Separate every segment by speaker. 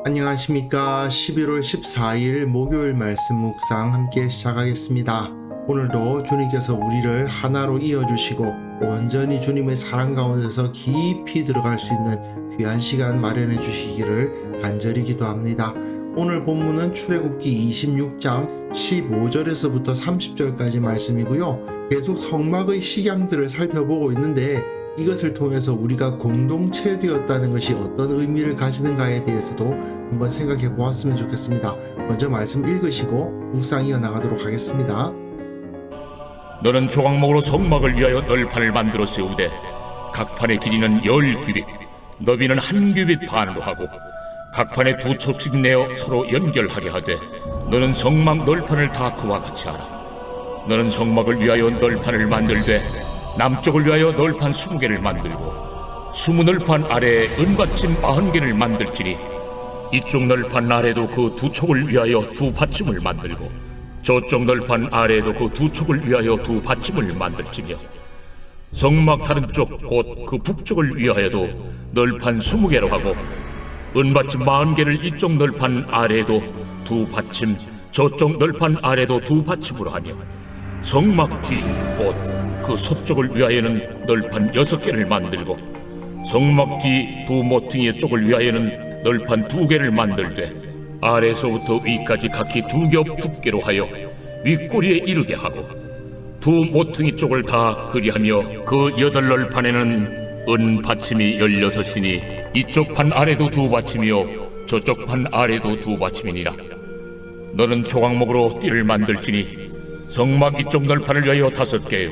Speaker 1: 안녕하십니까. 11월 14일 목요일 말씀 묵상 함께 시작하겠습니다. 오늘도 주님께서 우리를 하나로 이어주시고 온전히 주님의 사랑 가운데서 깊이 들어갈 수 있는 귀한 시간 마련해 주시기를 간절히 기도합니다. 오늘 본문은 출애굽기 26장 15절에서부터 30절까지 말씀이고요. 계속 성막의 식양들을 살펴보고 있는데 이것을 통해서 우리가 공동체 되었다는 것이 어떤 의미를 가지는가에 대해서도 한번 생각해 보았으면 좋겠습니다. 먼저 말씀 읽으시고 묵상 이어나가도록 하겠습니다.
Speaker 2: 너는 조각목으로 성막을 위하여 널판을 만들어 세우되 각 판의 길이는 10규빗, 너비는 1규빗 반으로 하고 각 판에 2척씩 내어 서로 연결하게 하되 너는 성막 널판을 다 그와 같이 하라. 너는 성막을 위하여 널판을 만들되 남쪽을 위하여 널판 20개를 만들고 20널판 아래에 은받침 40개를 만들지니 이쪽 널판 아래도 그 2척을 위하여 2받침을 만들고 저쪽 널판 아래에도 그 2척을 위하여 2받침을 만들지며 성막 다른 쪽 곧 그 북쪽을 위하여도 널판 20개로 하고 은받침 40개를 이쪽 널판 아래에도 2받침 저쪽 널판 아래에도 2받침으로 하며 성막 뒤 곧 그 서쪽을 위하여는 널판 6개를 만들고 성막 뒤 두 모퉁이의 쪽을 위하여는 널판 2개를 만들되 아래에서부터 위까지 각기 2겹 두께로 하여 윗꼬리에 이르게 하고 두 모퉁이 쪽을 다 그리하며 그 8널판에는 은 받침이 16이니 이쪽 판 아래도 2받침이요 저쪽 판 아래도 2받침이니라. 너는 조각목으로 띠를 만들지니 성막 이쪽 널판을 위하여 5개요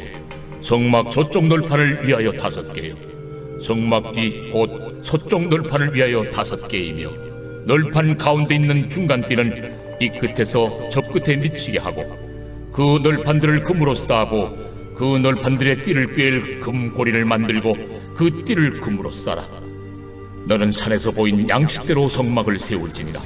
Speaker 2: 성막 저쪽 널판을 위하여 5개요 성막 뒤 곧 서쪽 널판을 위하여 5개이며 널판 가운데 있는 중간띠는 이 끝에서 저 끝에 미치게 하고 그 널판들을 금으로 싸고 그 널판들의 띠를 꿰일 금고리를 만들고 그 띠를 금으로 싸라. 너는 산에서 보인 양식대로 성막을 세울지니라.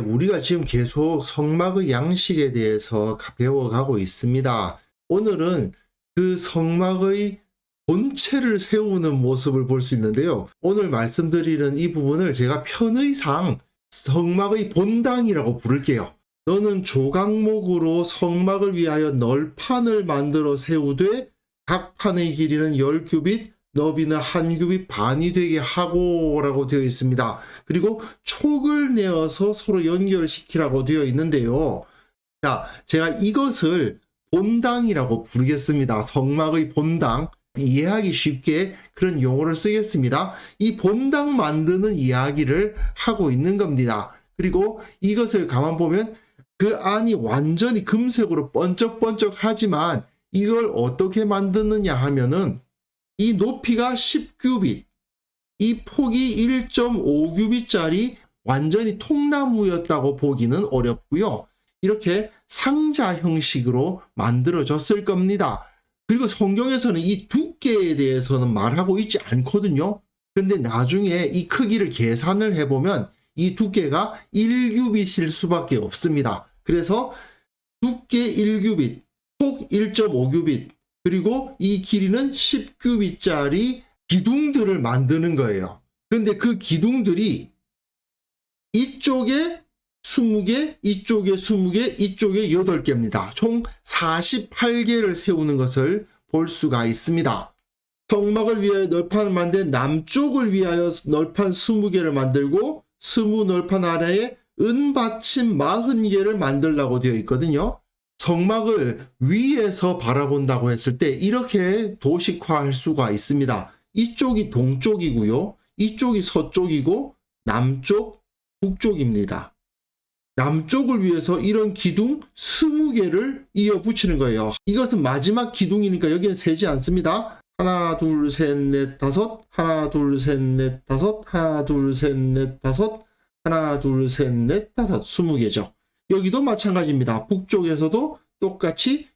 Speaker 1: 우리가 지금 계속 성막의 양식에 대해서 배워가고 있습니다. 오늘은 그 성막의 본체를 세우는 모습을 볼 수 있는데요. 오늘 말씀드리는 이 부분을 제가 편의상 성막의 본당이라고 부를게요. 너는 조각목으로 성막을 위하여 널판을 만들어 세우되 각 판의 길이는 10규빗, 너비는 1규빗 반이 되게 하고 라고 되어 있습니다. 그리고 촉을 내어서 서로 연결시키라고 되어 있는데요. 자, 제가 이것을 본당이라고 부르겠습니다. 성막의 본당. 이해하기 쉽게 그런 용어를 쓰겠습니다. 이 본당 만드는 이야기를 하고 있는 겁니다. 그리고 이것을 가만 보면 그 안이 완전히 금색으로 번쩍번쩍하지만 이걸 어떻게 만드느냐 하면은 이 높이가 10규빗, 이 폭이 1.5규빗짜리 완전히 통나무였다고 보기는 어렵고요. 이렇게 상자 형식으로 만들어졌을 겁니다. 그리고 성경에서는 이 두께에 대해서는 말하고 있지 않거든요. 근데 나중에 이 크기를 계산을 해보면 이 두께가 1규빗일 수밖에 없습니다. 그래서 두께 1규빗, 폭 1.5규빗, 그리고 이 길이는 10규빗짜리 기둥들을 만드는 거예요. 근데 그 기둥들이 이쪽에 20개, 이쪽에 20개, 이쪽에 8개입니다. 총 48개를 세우는 것을 볼 수가 있습니다. 성막을 위하여 널판을 만든 남쪽을 위하여 널판 20개를 만들고 20널판 아래에 은받침 40개를 만들라고 되어 있거든요. 성막을 위에서 바라본다고 했을 때 이렇게 도식화할 수가 있습니다. 이쪽이 동쪽이고요. 이쪽이 서쪽이고 남쪽, 북쪽입니다. 남쪽을 위해서 이런 기둥 20개를 이어 붙이는 거예요. 이것은 마지막 기둥이니까 여기는 세지 않습니다. 하나, 둘, 셋, 넷, 다섯, 하나, 둘, 셋, 넷, 다섯, 하나, 둘, 셋, 넷, 다섯, 하나, 둘, 셋, 넷, 다섯, 20개죠. 여기도 마찬가지입니다. 북쪽에서도 똑같이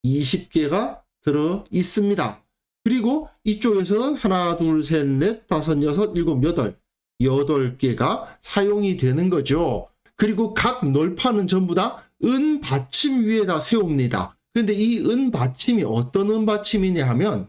Speaker 1: 20개가 들어 있습니다. 그리고 이쪽에서는 하나, 둘, 셋, 넷, 다섯, 여섯, 일곱, 여덟. 8개가 사용이 되는 거죠. 그리고 각 널판은 전부 다 은 받침 위에다 세웁니다. 근데 이 은 받침이 어떤 은 받침이냐 하면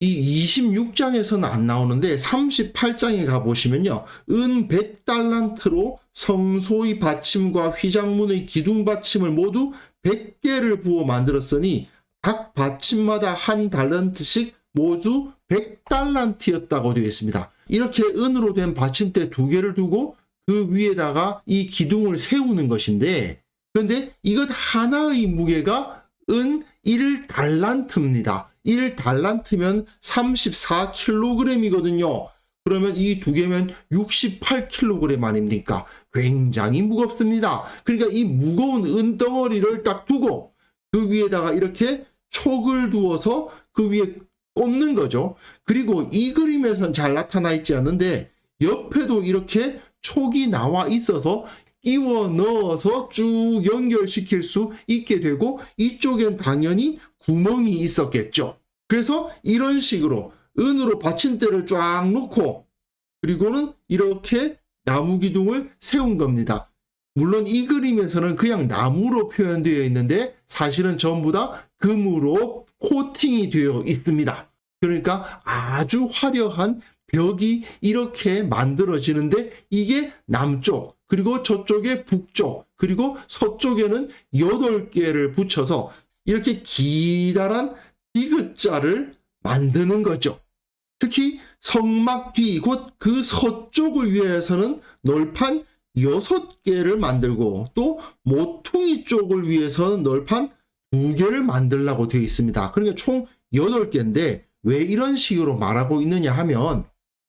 Speaker 1: 이 26장에서는 안 나오는데 38장에 가보시면요. 은 100달란트로 성소의 받침과 휘장문의 기둥 받침을 모두 100개를 부어 만들었으니 각 받침마다 한 달란트씩 모두 100달란트였다고 되어 있습니다. 이렇게 은으로 된 받침대 2개를 두고 그 위에다가 이 기둥을 세우는 것인데, 그런데 이것 하나의 무게가 은 1달란트입니다. 1달란트면 34kg이거든요. 그러면 이 2개면 68kg 아닙니까? 굉장히 무겁습니다. 그러니까 이 무거운 은덩어리를 딱 두고 그 위에다가 이렇게 촉을 두어서 그 위에 꽂는 거죠. 그리고 이 그림에선 잘 나타나 있지 않는데 옆에도 이렇게 촉이 나와 있어서 끼워 넣어서 쭉 연결시킬 수 있게 되고, 이쪽엔 당연히 구멍이 있었겠죠. 그래서 이런 식으로 은으로 받침대를 쫙 놓고 그리고는 이렇게 나무 기둥을 세운 겁니다. 물론 이 그림에서는 그냥 나무로 표현되어 있는데 사실은 전부 다 금으로 코팅이 되어 있습니다. 그러니까 아주 화려한 벽이 이렇게 만들어지는데, 이게 남쪽, 그리고 저쪽에 북쪽, 그리고 서쪽에는 8개를 붙여서 이렇게 기다란 디귿자를 만드는 거죠. 특히 성막 뒤, 곧 그 서쪽을 위해서는 널판 6개를 만들고, 또 모퉁이 쪽을 위해서는 널판 2개를 만들라고 되어 있습니다. 그러니까 총 8개인데 왜 이런 식으로 말하고 있느냐 하면,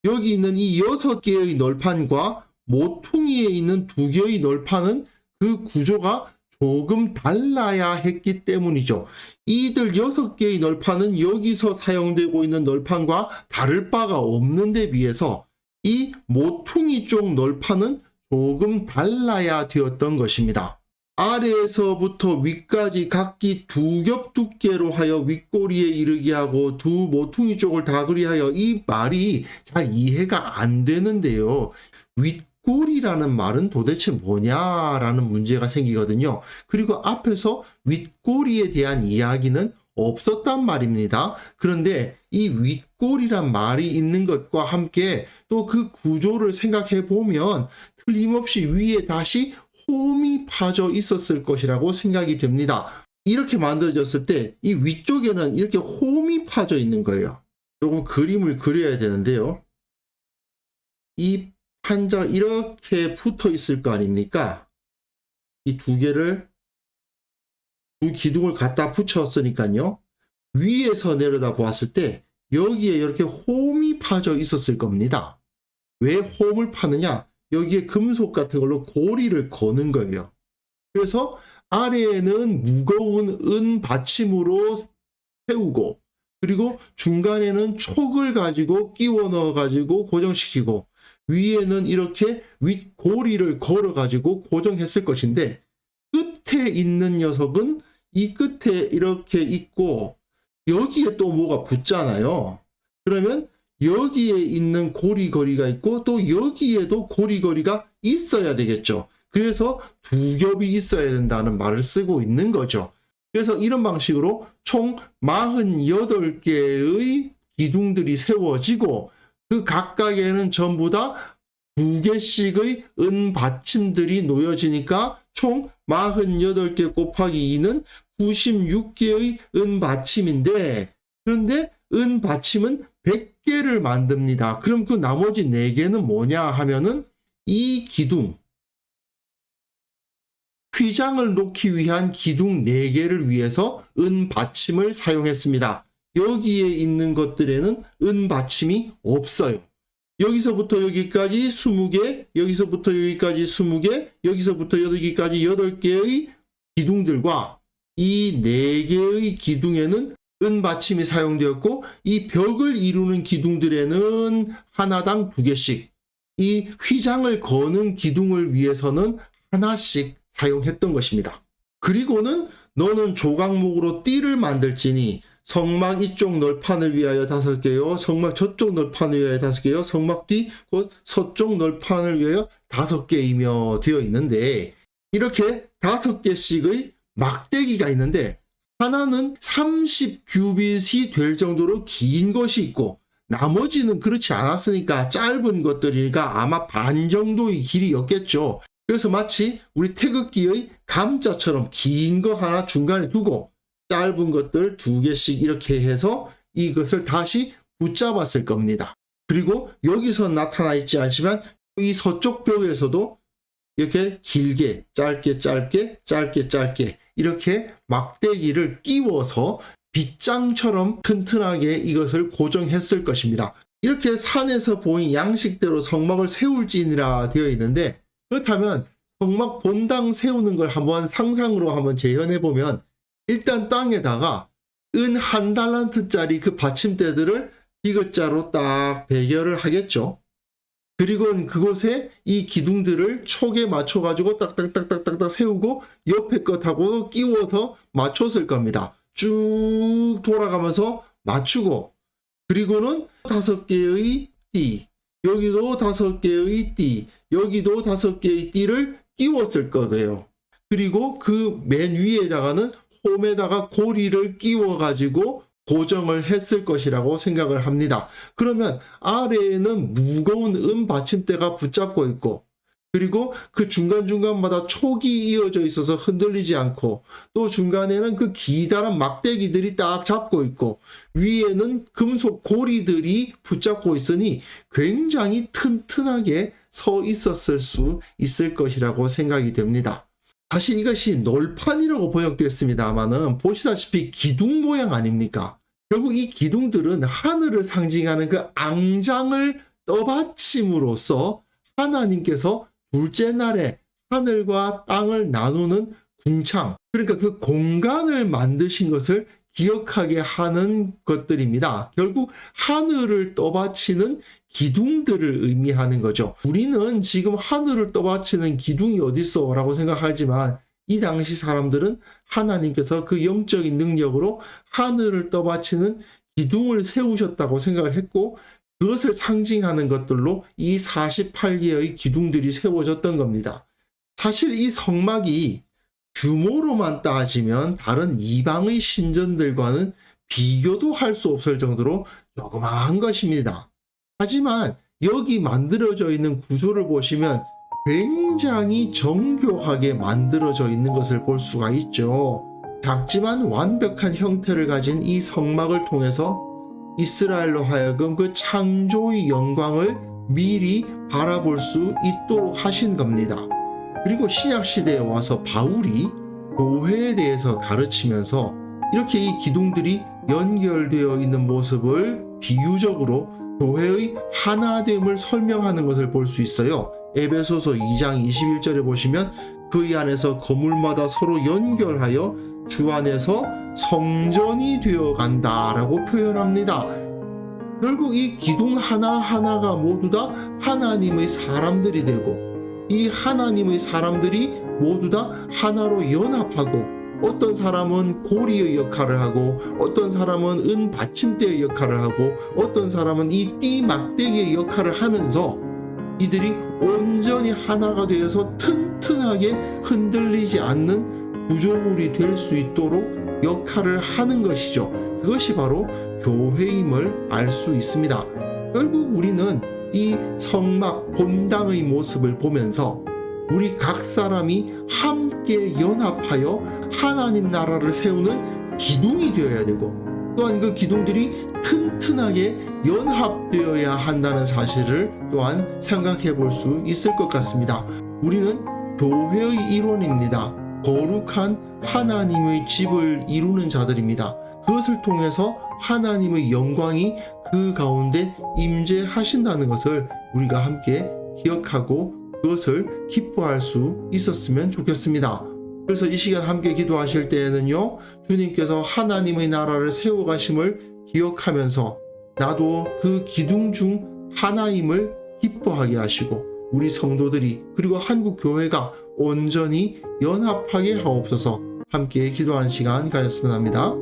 Speaker 1: 여기 있는 이 6개의 널판과 모퉁이에 있는 2개의 널판은 그 구조가 조금 달라야 했기 때문이죠. 이들 6개의 널판은 여기서 사용되고 있는 널판과 다를 바가 없는 데 비해서 이 모퉁이 쪽 널판은 조금 달라야 되었던 것입니다. 아래에서부터 위까지 각기 2겹 두께로 하여 윗꼬리에 이르게 하고 2 모퉁이 쪽을 다 그리하여, 이 말이 잘 이해가 안 되는데요. 윗꼬리라는 말은 도대체 뭐냐라는 문제가 생기거든요. 그리고 앞에서 윗꼬리에 대한 이야기는 없었단 말입니다. 그런데 이 윗꼬리란 말이 있는 것과 함께 또 그 구조를 생각해 보면 틀림없이 위에 다시 홈이 파져 있었을 것이라고 생각이 됩니다. 이렇게 만들어졌을 때 이 위쪽에는 이렇게 홈이 파져 있는 거예요. 조금 그림을 그려야 되는데요. 이 판자가 이렇게 붙어 있을 거 아닙니까? 이 2개를, 2기둥을 갖다 붙였으니까요. 위에서 내려다 보았을 때 여기에 이렇게 홈이 파져 있었을 겁니다. 왜 홈을 파느냐? 여기에 금속 같은 걸로 고리를 거는 거예요. 그래서 아래에는 무거운 은 받침으로 세우고, 그리고 중간에는 촉을 가지고 끼워 넣어 가지고 고정시키고, 위에는 이렇게 윗고리를 걸어 가지고 고정했을 것인데, 끝에 있는 녀석은 이 끝에 이렇게 있고 여기에 또 뭐가 붙잖아요. 그러면 여기에 있는 고리거리가 있고 또 여기에도 고리거리가 있어야 되겠죠. 그래서 2겹이 있어야 된다는 말을 쓰고 있는 거죠. 그래서 이런 방식으로 총 48개의 기둥들이 세워지고, 그 각각에는 전부 다 2개씩의 은 받침들이 놓여지니까 총 48개 곱하기 2는 96개의 은 받침인데, 그런데 은 받침은 100개를 만듭니다. 그럼 그 나머지 4개는 뭐냐 하면은 이 기둥, 휘장을 놓기 위한 기둥 4개를 위해서 은 받침을 사용했습니다. 여기에 있는 것들에는 은 받침이 없어요. 여기서부터 여기까지 20개, 여기서부터 여기까지 20개, 여기서부터 여기까지 8개의 기둥들과 이 4개의 기둥에는 은 받침이 사용되었고, 이 벽을 이루는 기둥들에는 하나당 2개씩, 이 휘장을 거는 기둥을 위해서는 하나씩 사용했던 것입니다. 그리고는 너는 조각목으로 띠를 만들지니 성막 이쪽 널판을 위하여 5개요, 성막 저쪽 널판을 위하여 5개요, 성막 뒤 곧 서쪽 널판을 위하여 5개이며 되어 있는데, 이렇게 5개씩의 막대기가 있는데 하나는 30규빗이 될 정도로 긴 것이 있고 나머지는 그렇지 않았으니까 짧은 것들이니까 아마 반 정도의 길이였겠죠. 그래서 마치 우리 태극기의 감자처럼 긴 거 하나 중간에 두고 짧은 것들 2개씩 이렇게 해서 이것을 다시 붙잡았을 겁니다. 그리고 여기서 나타나 있지 않지만 이 서쪽 벽에서도 이렇게 길게 짧게 짧게 짧게 짧게 이렇게 막대기를 끼워서 빗장처럼 튼튼하게 이것을 고정했을 것입니다. 이렇게 산에서 보인 양식대로 성막을 세울지니라 되어 있는데, 그렇다면 성막 본당 세우는 걸 한번 상상으로 한번 재현해 보면, 일단 땅에다가 은 1달란트짜리 그 받침대들을 디귿자로 딱 배결을 하겠죠. 그리고 그곳에 이 기둥들을 촉에 맞춰 가지고 딱딱딱딱딱 세우고 옆에 것하고 끼워서 맞췄을 겁니다. 쭉 돌아가면서 맞추고, 그리고는 5개의 띠, 여기도 5개의 띠, 여기도 5개의 띠를 끼웠을 거예요. 그리고 그 맨 위에다가는 홈에다가 고리를 끼워 가지고 고정을 했을 것이라고 생각을 합니다. 그러면 아래에는 무거운 은 받침대가 붙잡고 있고, 그리고 그 중간중간마다 촉이 이어져 있어서 흔들리지 않고, 또 중간에는 그 기다란 막대기들이 딱 잡고 있고, 위에는 금속 고리들이 붙잡고 있으니 굉장히 튼튼하게 서 있었을 수 있을 것이라고 생각이 됩니다. 사실 이것이 널판이라고 번역되었습니다만은 보시다시피 기둥 모양 아닙니까? 결국 이 기둥들은 하늘을 상징하는 그 앙장을 떠받침으로써 하나님께서 둘째 날에 하늘과 땅을 나누는 궁창, 그러니까 그 공간을 만드신 것을 기억하게 하는 것들입니다. 결국 하늘을 떠받치는 기둥들을 의미하는 거죠. 우리는 지금 하늘을 떠받치는 기둥이 어딨어 라고 생각하지만, 이 당시 사람들은 하나님께서 그 영적인 능력으로 하늘을 떠받치는 기둥을 세우셨다고 생각을 했고, 그것을 상징하는 것들로 이 48개의 기둥들이 세워졌던 겁니다. 사실 이 성막이 규모로만 따지면 다른 이방의 신전들과는 비교도 할 수 없을 정도로 조그마한 것입니다. 하지만 여기 만들어져 있는 구조를 보시면 굉장히 정교하게 만들어져 있는 것을 볼 수가 있죠. 작지만 완벽한 형태를 가진 이 성막을 통해서 이스라엘로 하여금 그 창조의 영광을 미리 바라볼 수 있도록 하신 겁니다. 그리고 신약시대에 와서 바울이 교회에 대해서 가르치면서 이렇게 이 기둥들이 연결되어 있는 모습을 비유적으로 교회의 하나됨을 설명하는 것을 볼 수 있어요. 에베소서 2장 21절에 보시면 그의 안에서 건물마다 서로 연결하여 주 안에서 성전이 되어 간다라고 표현합니다. 결국 이 기둥 하나하나가 모두 다 하나님의 사람들이 되고, 이 하나님의 사람들이 모두 다 하나로 연합하고, 어떤 사람은 고리의 역할을 하고, 어떤 사람은 은 받침대의 역할을 하고, 어떤 사람은 이 띠 막대기의 역할을 하면서 이들이 온전히 하나가 되어서 튼튼하게 흔들리지 않는 구조물이 될 수 있도록 역할을 하는 것이죠. 그것이 바로 교회임을 알 수 있습니다. 결국 우리는 이 성막 본당의 모습을 보면서 우리 각 사람이 함께 연합하여 하나님 나라를 세우는 기둥이 되어야 되고, 또한 그 기둥들이 튼튼하게 연합되어야 한다는 사실을 또한 생각해 볼 수 있을 것 같습니다. 우리는 교회의 일원입니다. 거룩한 하나님의 집을 이루는 자들입니다. 그것을 통해서 하나님의 영광이 그 가운데 임재하신다는 것을 우리가 함께 기억하고 그것을 기뻐할 수 있었으면 좋겠습니다. 그래서 이 시간 함께 기도하실 때에는요, 주님께서 하나님의 나라를 세워가심을 기억하면서 나도 그 기둥 중 하나임을 기뻐하게 하시고, 우리 성도들이 그리고 한국 교회가 온전히 연합하게 하옵소서. 함께 기도하는 시간 가졌으면 합니다.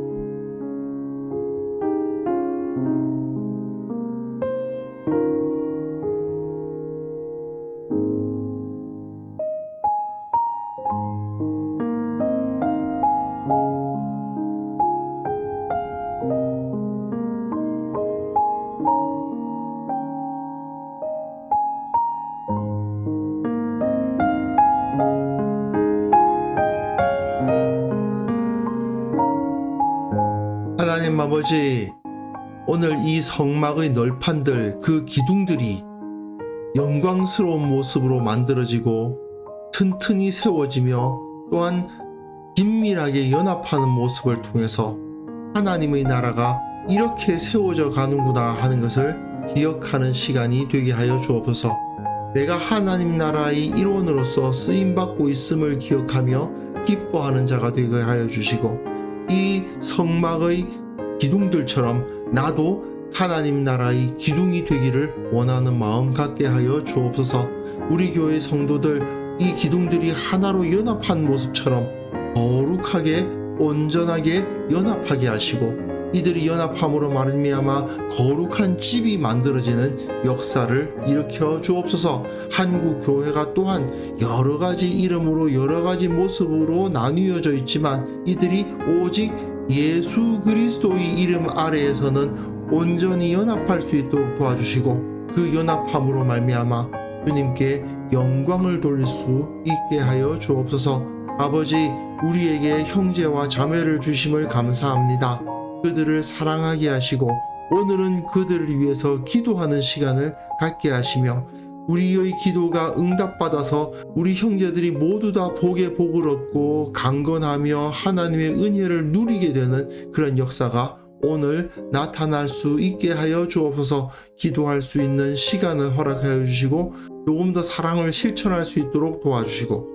Speaker 1: 아버지, 오늘 이 성막의 널판들, 그 기둥들이 영광스러운 모습으로 만들어지고 튼튼히 세워지며 또한 긴밀하게 연합하는 모습을 통해서 하나님의 나라가 이렇게 세워져 가는구나 하는 것을 기억하는 시간이 되게 하여 주옵소서. 내가 하나님 나라의 일원으로서 쓰임받고 있음을 기억하며 기뻐하는 자가 되게 하여 주시고, 이 성막의 기둥들처럼 나도 하나님 나라의 기둥이 되기를 원하는 마음 갖게 하여 주옵소서. 우리 교회 성도들, 이 기둥들이 하나로 연합한 모습처럼 거룩하게 온전하게 연합하게 하시고, 이들이 연합함으로 말미암아 거룩한 집이 만들어지는 역사를 일으켜 주옵소서. 한국 교회가 또한 여러 가지 이름으로 여러 가지 모습으로 나뉘어져 있지만 이들이 오직 예수 그리스도의 이름 아래에서는 온전히 연합할 수 있도록 도와주시고, 그 연합함으로 말미암아 주님께 영광을 돌릴 수 있게 하여 주옵소서. 아버지, 우리에게 형제와 자매를 주심을 감사합니다. 그들을 사랑하게 하시고 오늘은 그들을 위해서 기도하는 시간을 갖게 하시며, 우리의 기도가 응답받아서 우리 형제들이 모두 다 복에 복을 얻고 강건하며 하나님의 은혜를 누리게 되는 그런 역사가 오늘 나타날 수 있게 하여 주옵소서. 기도할 수 있는 시간을 허락하여 주시고 조금 더 사랑을 실천할 수 있도록 도와주시고,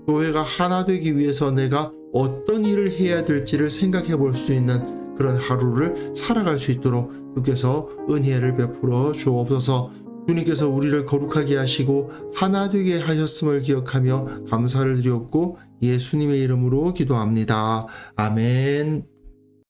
Speaker 1: 교회가 하나 되기 위해서 내가 어떤 일을 해야 될지를 생각해 볼 수 있는 그런 하루를 살아갈 수 있도록 주께서 은혜를 베풀어 주옵소서. 주님께서 우리를 거룩하게 하시고 하나 되게 하셨음을 기억하며 감사를 드리옵고 예수님의 이름으로 기도합니다. 아멘.